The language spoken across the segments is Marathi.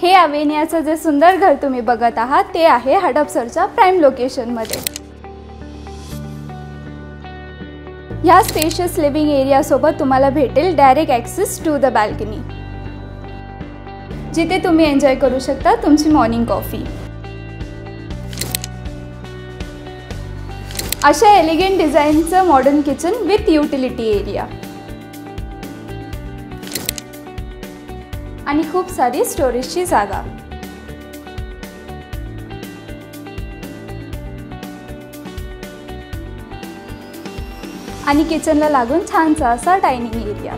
हे अवेनियाचं जे सुंदर घर तुम्ही बघत आहात ते आहे हडपसरच्या प्राइम लोकेशनमध्ये। या स्पेशियस लिव्हिंग एरिया सोबत तुम्हाला भेटेल direct access to the balcony, जिथे तुम्ही एन्जॉय करू शकता तुमची मॉर्निंग कॉफी। अशा एलिगंट डिझाईनचं modern kitchen with utility area आणि खूप सारी स्टोरेजची जागा। आणि किचनला लागून छानसा असा डायनिंग एरिया।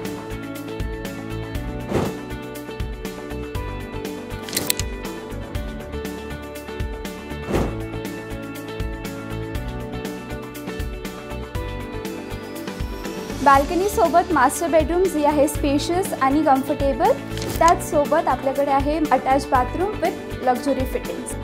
बाल्कनी सोबत मास्टर बेडरूम जी आहे स्पेशियस आणि कम्फर्टेबल, त्याच सोबत आपल्याकडे आहे attach bathroom with luxury fittings.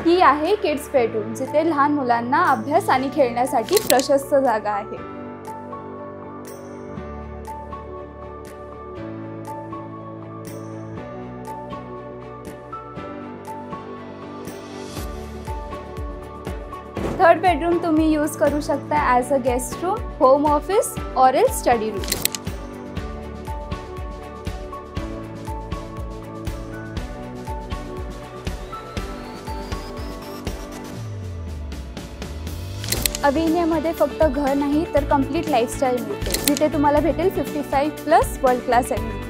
ही आहे किड्स बेडरूम, जिथे लहान मुलांना अभ्यास आणि खेळण्यासाठी प्रशस्त जागा आहे। थर्ड बेडरूम तुम्ही यूज करू शकता as a guest room, home office और एल स्टडी रूम। अवेनियामध्ये फक्त घर नाही तर कंप्लीट लाईफस्टाईल मिळते, जिथे तुम्हाला भेटेल 55+ वर्ल्ड क्लास ॲम्बिनिटीज।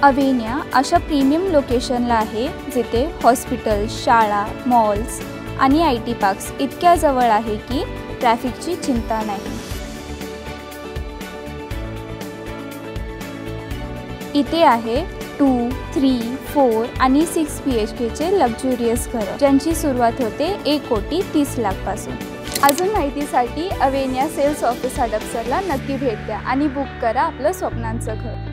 अवेनिया अशा प्रीमियम लोकेशनला आहे, जिथे हॉस्पिटल, शाळा, मॉल्स आणि IT पार्क्स इतक्या जवळ आहे की ट्रॅफिकची चिंता नाही। इथे आहे 2, 3, 4 आणि 6 BHKचे लक्झुरियस घरं, ज्यांची सुरुवात होते 1,30,00,000 पासून। अजून माहितीसाठी अवेनिया सेल्स ऑफिस हडपसरला नक्की भेट द्या आणि बुक करा आपलं स्वप्नांचं घर।